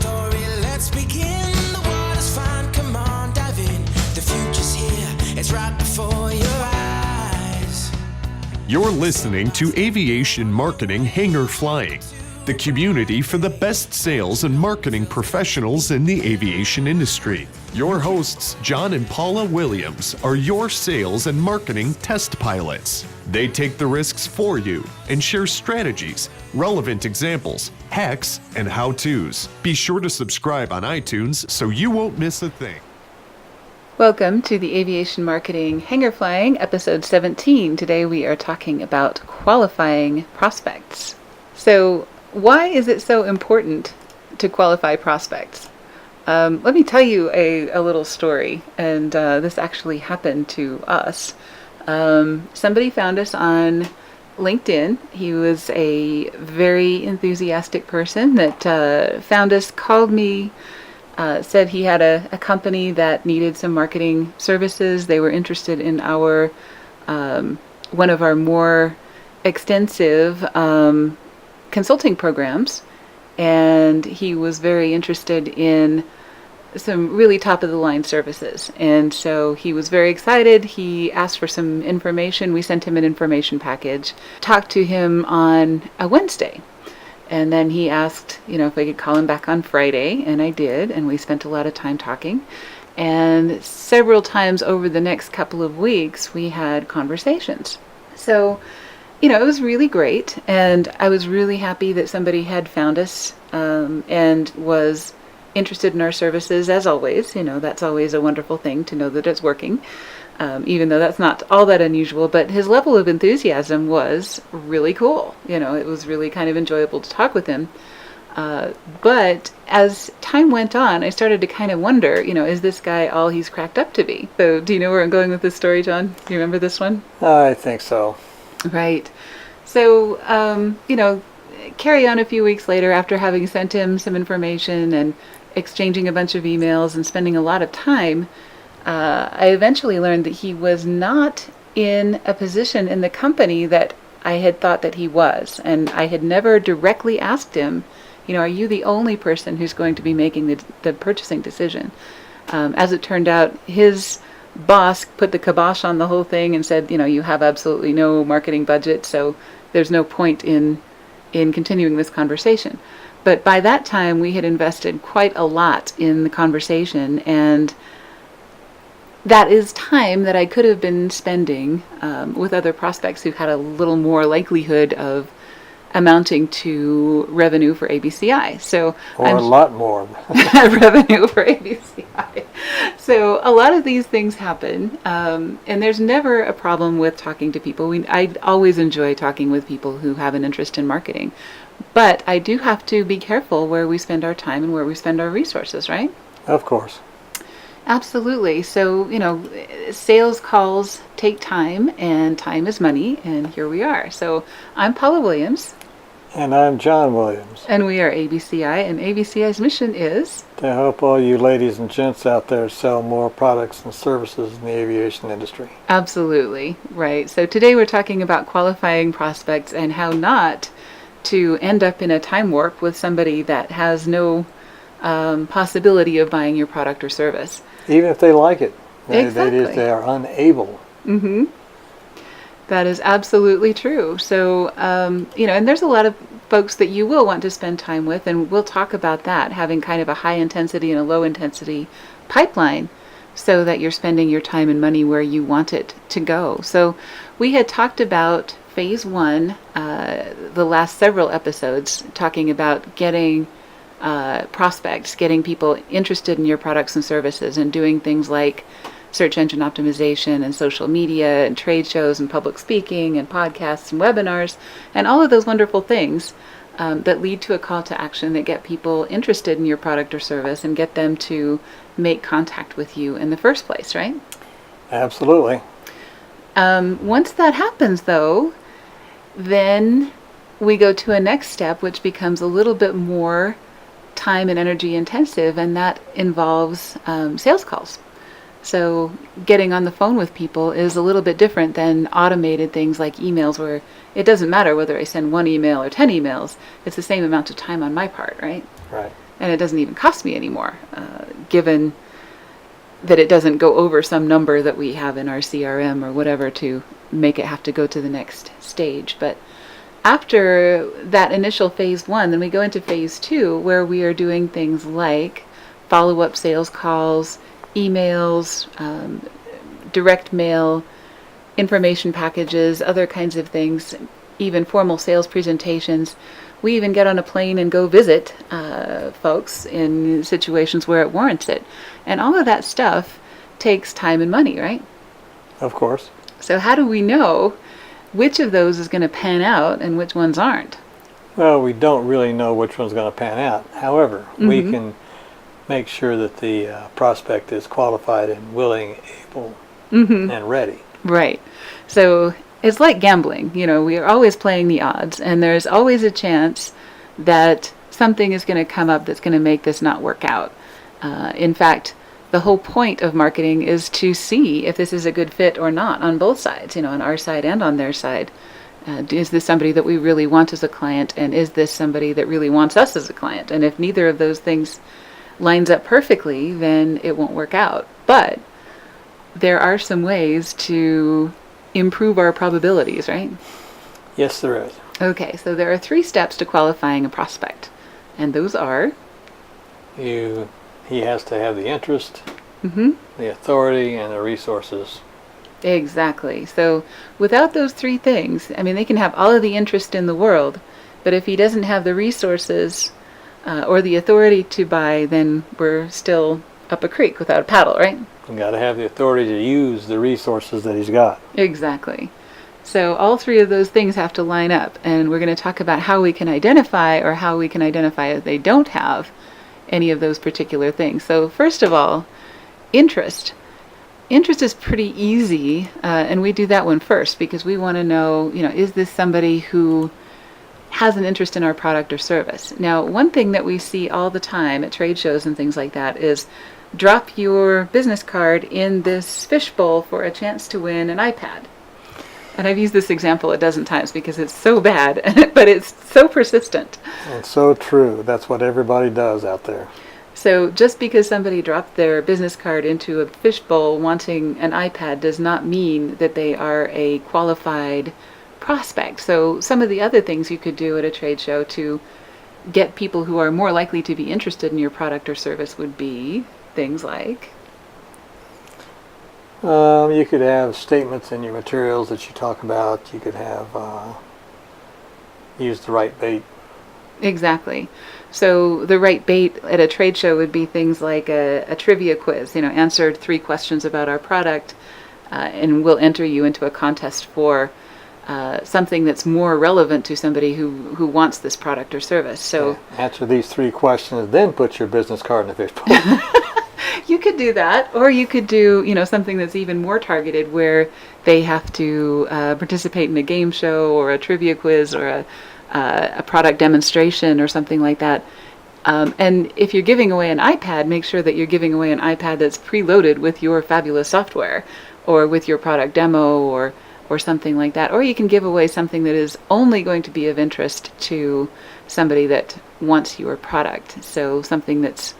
story, let's begin. The water's fine, come on, dive in. The future's here, it's right before your eyes. You're listening to Aviation Marketing Hangar Flying, the community for the best sales and marketing professionals in the aviation industry. Your hosts, John and Paula Williams, are your sales and marketing test pilots. They take the risks for you and share strategies, relevant examples, hacks, and how-tos. Be sure to subscribe on iTunes so you won't miss a thing. Welcome to the Aviation Marketing Hangar Flying, episode 17. Today we are talking about qualifying prospects. So, why is it so important to qualify prospects? Let me tell you a little story, and this actually happened to us. Somebody found us on LinkedIn. He was a very enthusiastic person that found us, called me, said he had a company that needed some marketing services. They were interested in our one of our more extensive consulting programs, and he was very interested in some really top-of-the-line services. And so he was very excited. He asked for some information. We sent him an information package, talked to him on a Wednesday. And then he asked, if I could call him back on Friday, and I did, and we spent a lot of time talking. And several times over the next couple of weeks, we had conversations. So, it was really great, and I was really happy that somebody had found us and was interested in our services, as always. That's always a wonderful thing to know that it's working, even though that's not all that unusual. But his level of enthusiasm was really cool. It was really kind of enjoyable to talk with him. But as time went on, I started to kind of wonder, is this guy all he's cracked up to be? So do you know where I'm going with this story, John? Do you remember this one? I think so. Right. So, carry on a few weeks later after having sent him some information and exchanging a bunch of emails and spending a lot of time, I eventually learned that he was not in a position in the company that I had thought that he was. And I had never directly asked him, are you the only person who's going to be making the purchasing decision? As it turned out, his boss put the kibosh on the whole thing and said, you have absolutely no marketing budget, so there's no point in continuing this conversation. But by that time, we had invested quite a lot in the conversation, and that is time that I could have been spending with other prospects who had a little more likelihood of amounting to revenue for ABCI. Or a lot more. Revenue for ABCI. So a lot of these things happen, and there's never a problem with talking to people. I always enjoy talking with people who have an interest in marketing. But I do have to be careful where we spend our time and where we spend our resources, right? Of course. Absolutely. So, sales calls take time, and time is money, and here we are. So I'm Paula Williams. And I'm John Williams. And we are ABCI, and ABCI's mission is to help all you ladies and gents out there sell more products and services in the aviation industry. Absolutely. Right. So today we're talking about qualifying prospects and how not to end up in a time warp with somebody that has no possibility of buying your product or service. Even if they like it. Exactly. They are unable. Mm-hmm. That is absolutely true. So, and there's a lot of folks that you will want to spend time with, and we'll talk about that, having kind of a high intensity and a low intensity pipeline so that you're spending your time and money where you want it to go. So we had talked about phase one, the last several episodes, talking about getting prospects, getting people interested in your products and services, and doing things like search engine optimization and social media and trade shows and public speaking and podcasts and webinars and all of those wonderful things that lead to a call to action that get people interested in your product or service and get them to make contact with you in the first place, right? Absolutely. Once that happens, though, then we go to a next step, which becomes a little bit more time and energy intensive, and that involves sales calls. So getting on the phone with people is a little bit different than automated things like emails, where it doesn't matter whether I send one email or 10 emails. It's the same amount of time on my part, right? Right. and it doesn't even cost me anymore, given that it doesn't go over some number that we have in our CRM or whatever to make it have to go to the next stage. But after that initial phase 1, then we go into phase 2, where we are doing things like follow-up sales calls, emails, direct mail, information packages, other kinds of things, even formal sales presentations. We even get on a plane and go visit folks in situations where it warrants it. And all of that stuff takes time and money, right? Of course. So how do we know which of those is going to pan out and which ones aren't? Well, we don't really know which one's going to pan out. However, we can make sure that the prospect is qualified and willing, able, and ready. Right. So it's like gambling. We are always playing the odds, and there's always a chance that something is going to come up that's going to make this not work out. In fact, the whole point of marketing is to see if this is a good fit or not on both sides, on our side and on their side. Is this somebody that we really want as a client, and is this somebody that really wants us as a client? And if neither of those things lines up perfectly, then it won't work out. But there are some ways to improve our probabilities, right? Yes, there is. Okay, so there are 3 steps to qualifying a prospect, and those are? He has to have the interest, the authority, and the resources. Exactly. So without those 3 things, they can have all of the interest in the world, but if he doesn't have the resources or the authority to buy, then we're still up a creek without a paddle, right? You've got to have the authority to use the resources that he's got. Exactly. So all 3 of those things have to line up, and we're going to talk about how we can identify if they don't have any of those particular things. So first of all, interest. Interest is pretty easy, and we do that one first because we want to know, is this somebody who has an interest in our product or service? Now, one thing that we see all the time at trade shows and things like that is drop your business card in this fishbowl for a chance to win an iPad. And I've used this example a dozen times because it's so bad, but it's so persistent. And so true. That's what everybody does out there. So just because somebody dropped their business card into a fishbowl wanting an iPad does not mean that they are a qualified prospect. So some of the other things you could do at a trade show to get people who are more likely to be interested in your product or service would be things like? You could have statements in your materials that you talk about. You could have use the right bait. Exactly. So the right bait at a trade show would be things like a trivia quiz. Answer 3 questions about our product, and we'll enter you into a contest for something that's more relevant to somebody who wants this product or service. So answer these 3 questions, then put your business card in the fishbowl. You could do that, or you could do, something that's even more targeted where they have to participate in a game show or a trivia quiz or a product demonstration or something like that. And if you're giving away an iPad, make sure that you're giving away an iPad that's preloaded with your fabulous software or with your product demo or something like that. Or you can give away something that is only going to be of interest to somebody that wants your product. So something that's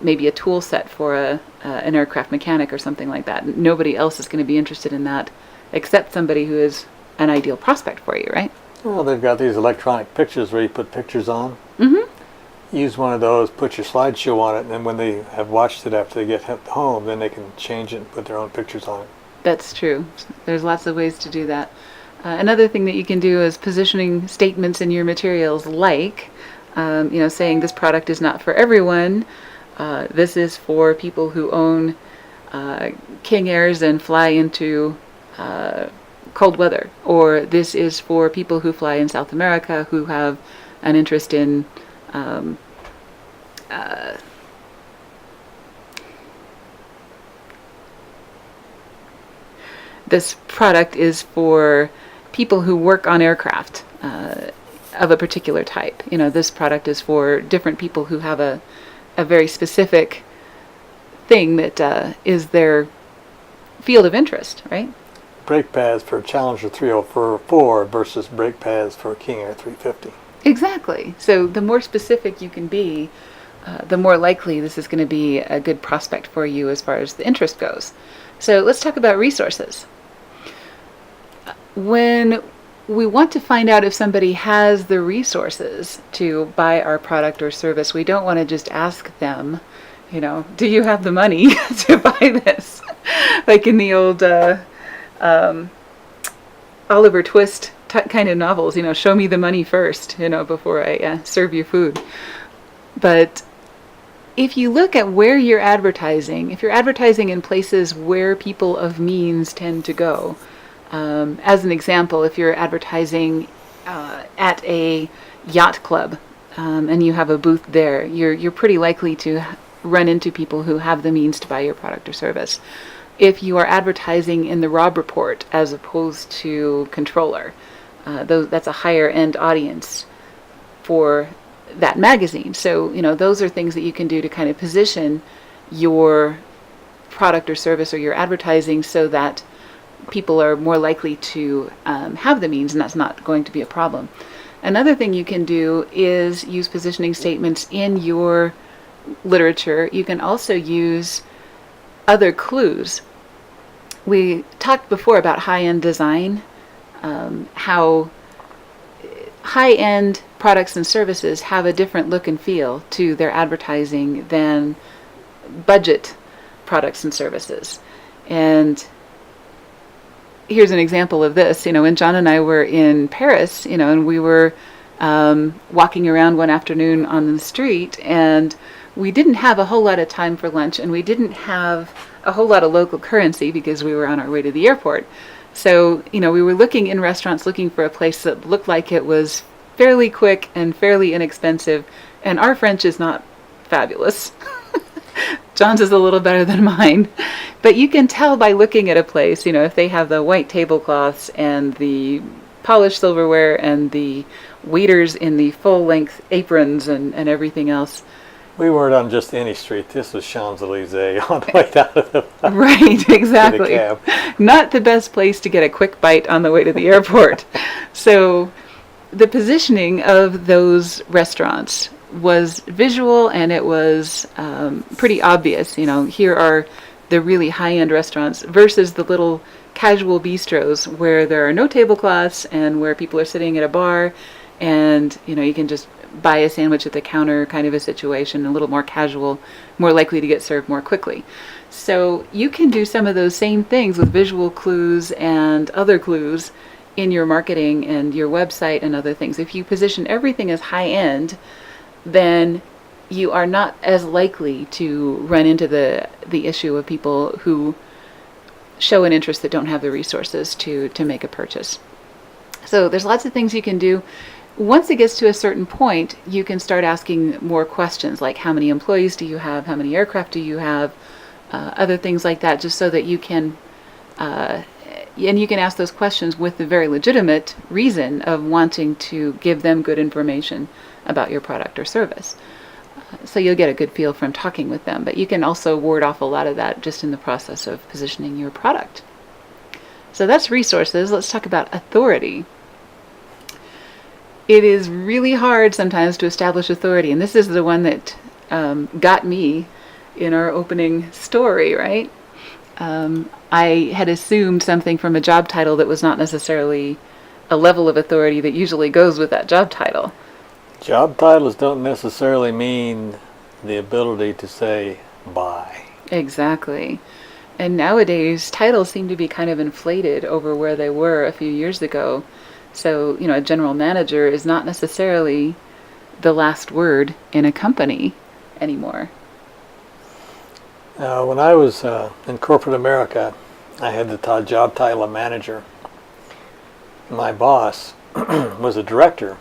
maybe a tool set for an aircraft mechanic or something like that. Nobody else is going to be interested in that except somebody who is an ideal prospect for you, right? Well, they've got these electronic pictures where you put pictures on. Use one of those, put your slideshow on it, and then when they have watched it after they get home, then they can change it and put their own pictures on it. That's true. There's lots of ways to do that. Another thing that you can do is positioning statements in your materials like, saying this product is not for everyone. This is for people who own King Airs and fly into cold weather. Or this is for people who fly in South America who have an interest in this product is for people who work on aircraft of a particular type. This product is for different people who have a very specific thing that is their field of interest, right? Brake pads for Challenger 304 versus brake pads for King Air 350. Exactly. So the more specific you can be, the more likely this is going to be a good prospect for you as far as the interest goes. So let's talk about resources. When we want to find out if somebody has the resources to buy our product or service, we don't want to just ask them, do you have the money to buy this? Like in the old Oliver Twist kind of novels, show me the money first, before I serve you food. But if you look at where you're advertising, if you're advertising in places where people of means tend to go, as an example, if you're advertising at a yacht club and you have a booth there, you're pretty likely to run into people who have the means to buy your product or service. If you are advertising in the Robb Report as opposed to Controller, that's a higher end audience for that magazine. So, those are things that you can do to kind of position your product or service or your advertising so that people are more likely to have the means, and that's not going to be a problem. Another thing you can do is use positioning statements in your literature. You can also use other clues. We talked before about high-end design, how high-end products and services have a different look and feel to their advertising than budget products and services. And here's an example of this. When John and I were in Paris, and we were walking around one afternoon on the street, and we didn't have a whole lot of time for lunch, and we didn't have a whole lot of local currency because we were on our way to the airport. So, we were looking in restaurants, looking for a place that looked like it was fairly quick and fairly inexpensive, and our French is not fabulous. John's is a little better than mine. But you can tell by looking at a place, if they have the white tablecloths and the polished silverware and the waiters in the full-length aprons and everything else. We weren't on just any street. This was Champs-Élysées on the way out of the Right, exactly. to the cab. Not the best place to get a quick bite on the way to the airport. So the positioning of those restaurants was visual, and it was pretty obvious. Here are the really high-end restaurants versus the little casual bistros where there are no tablecloths and where people are sitting at a bar, and you can just buy a sandwich at the counter kind of a situation, a little more casual, more likely to get served more quickly. So you can do some of those same things with visual clues and other clues in your marketing and your website and other things. If you position everything as high-end, then you are not as likely to run into the issue of people who show an interest that don't have the resources to make a purchase. So there's lots of things you can do. Once it gets to a certain point, you can start asking more questions, like how many employees do you have, how many aircraft do you have, other things like that, just so that you can, and you can ask those questions with the very legitimate reason of wanting to give them good information about your product or service. So you'll get a good feel from talking with them, but you can also ward off a lot of that just in the process of positioning your product. So that's resources. Let's talk about authority. It is really hard sometimes to establish authority, and this is the one that got me in our opening story, right? I had assumed something from a job title that was not necessarily a level of authority that usually goes with that job title. Job titles don't necessarily mean the ability to say buy. Exactly. And nowadays, titles seem to be kind of inflated over where they were a few years ago. So, a general manager is not necessarily the last word in a company anymore. When I was in corporate America, I had the job title of manager. My boss was a director,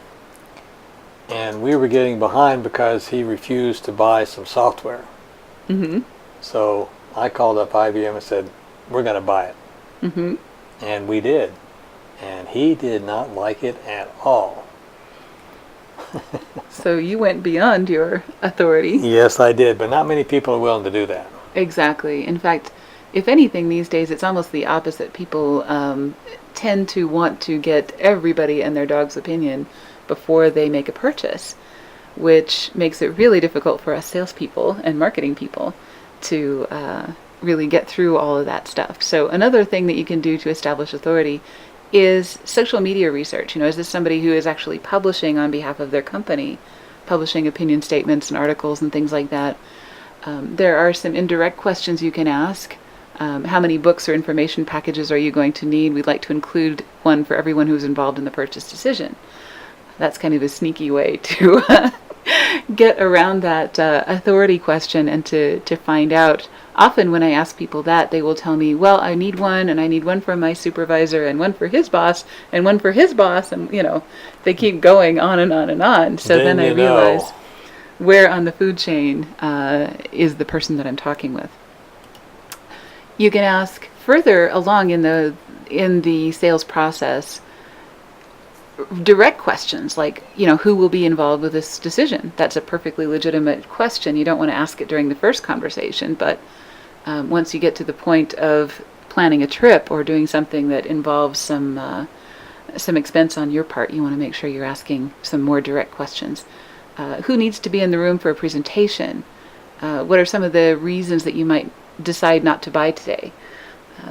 and we were getting behind because he refused to buy some software. Mm-hmm. So I called up IBM and said, we're going to buy it. Mm-hmm. And we did. And he did not like it at all. So you went beyond your authority. Yes, I did, but not many people are willing to do that. Exactly. In fact, if anything these days, it's almost the opposite. People tend to want to get everybody and their dog's opinion before they make a purchase, which makes it really difficult for us salespeople and marketing people to really get through all of that stuff. So another thing that you can do to establish authority is social media research. Is this somebody who is actually publishing on behalf of their company, publishing opinion statements and articles and things like that? There are some indirect questions you can ask. How many books or information packages are you going to need? We'd like to include one for everyone who's involved in the purchase decision. That's kind of a sneaky way to get around that authority question and to find out. Often when I ask people that, they will tell me, well, I need one, and I need one for my supervisor, and one for his boss, and one for his boss, and they keep going on and on and on. So then I realize where on the food chain is the person that I'm talking with. You can ask further along in the sales process direct questions like, who will be involved with this decision? That's a perfectly legitimate question. You don't want to ask it during the first conversation, but once you get to the point of planning a trip or doing something that involves some expense on your part, you want to make sure you're asking some more direct questions. Who needs to be in the room for a presentation? What are some of the reasons that you might decide not to buy today?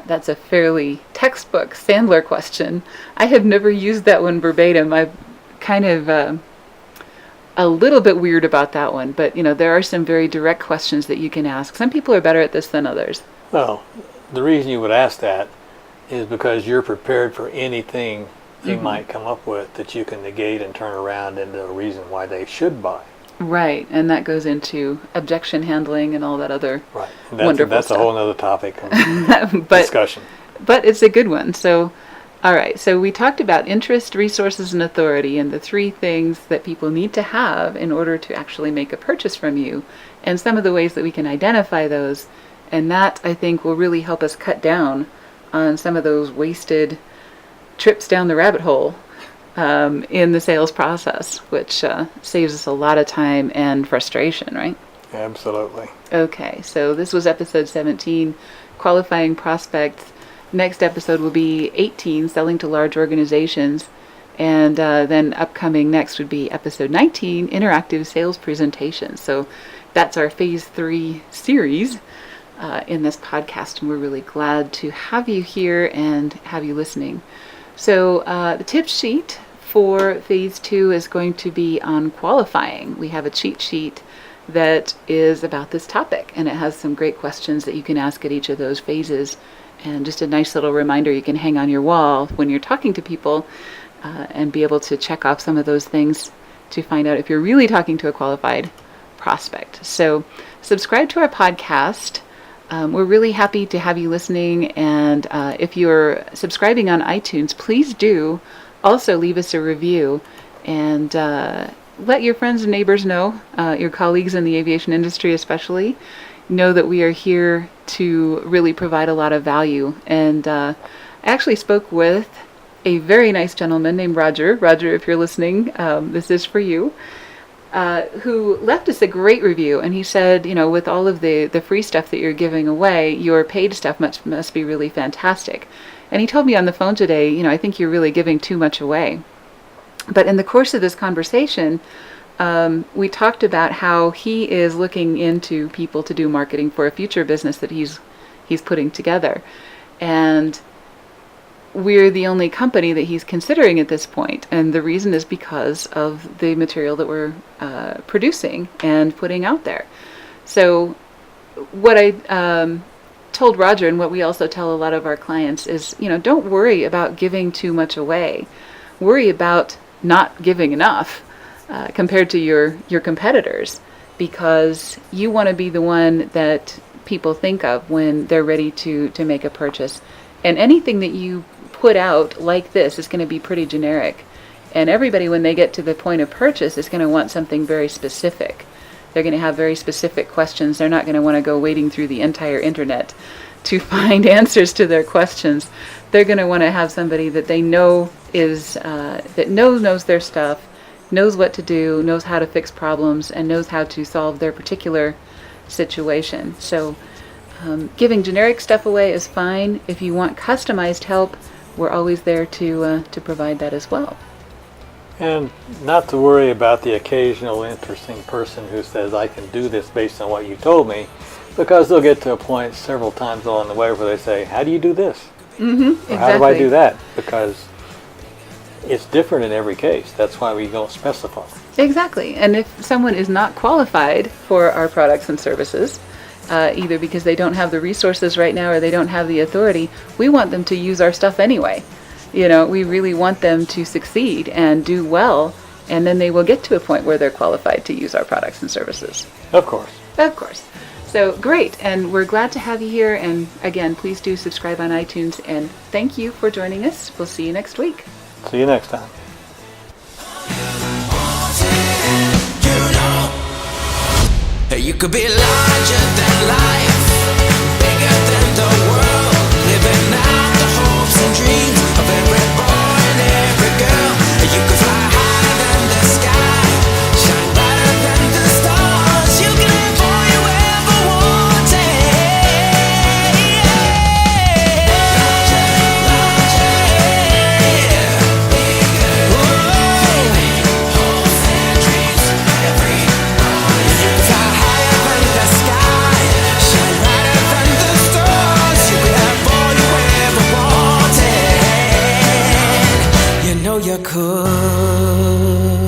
That's a fairly textbook Sandler question. I have never used that one verbatim. I'm kind of a little bit weird about that one, but there are some very direct questions that you can ask. Some people are better at this than others. Well, the reason you would ask that is because you're prepared for anything they might come up with that you can negate and turn around into a reason why they should buy. Right, and that goes into objection handling and all that other wonderful that's stuff. a whole other topic of discussion. But it's a good one. So, all right, so we talked about interest, resources, and authority, and the three things that people need to have in order to actually make a purchase from you, and some of the ways that we can identify those. And that, I think, will really help us cut down on some of those wasted trips down the rabbit hole in the sales process, which saves us a lot of time and frustration, right? Absolutely. Okay, so this was episode 17, Qualifying Prospects. Next episode will be 18, Selling to Large Organizations. And then upcoming next would be episode 19, Interactive Sales Presentations. So that's our phase 3 series in this podcast, and we're really glad to have you here and have you listening. So the tip sheet for phase 2 is going to be on qualifying. We have a cheat sheet that is about this topic, and it has some great questions that you can ask at each of those phases, and just a nice little reminder you can hang on your wall when you're talking to people and be able to check off some of those things to find out if you're really talking to a qualified prospect. So subscribe to our podcast. We're really happy to have you listening, and if you're subscribing on iTunes, please do also leave us a review and let your friends and neighbors know, your colleagues in the aviation industry especially, know that we are here to really provide a lot of value. And I actually spoke with a very nice gentleman named Roger. Roger, if you're listening, this is for you. Who left us a great review, and he said, with all of the free stuff that you're giving away, your paid stuff must be really fantastic. And he told me on the phone today, I think you're really giving too much away. But in the course of this conversation, we talked about how he is looking into people to do marketing for a future business that he's putting together. And we're the only company that he's considering at this point, and the reason is because of the material that we're producing and putting out there. So what I told Roger, and what we also tell a lot of our clients, is don't worry about giving too much away. Worry about not giving enough compared to your competitors, because you want to be the one that people think of when they're ready to make a purchase. And anything that you put out like this is going to be pretty generic, and everybody, when they get to the point of purchase, is going to want something very specific. They're going to have very specific questions. They're not going to want to go wading through the entire internet to find answers to their questions. They're going to want to have somebody that they know is that knows their stuff, knows what to do, knows how to fix problems, and knows how to solve their particular situation. So giving generic stuff away is fine. If you want customized help, we're always there to provide that as well. And not to worry about the occasional interesting person who says, I can do this based on what you told me, because they'll get to a point several times along the way where they say, how do you do this? Exactly. Or how do I do that? Because it's different in every case. That's why we don't specify. Exactly. And if someone is not qualified for our products and services, either because they don't have the resources right now or they don't have the authority, we want them to use our stuff anyway. We really want them to succeed and do well, and then they will get to a point where they're qualified to use our products and services. Of course. Of course. So great, and we're glad to have you here, and again, please do subscribe on iTunes, and thank you for joining us. We'll see you next week. See you next time. You could be larger than life, bigger than the world, living out the hopes and dreams of every boy and every girl. You could fly higher than the sky, shine brighter than the stars. You can have all you ever wanted. Hopes and dreams, every boy. You could fly higher than the sky, shine brighter than the stars. You could have all you ever wanted. You know you could.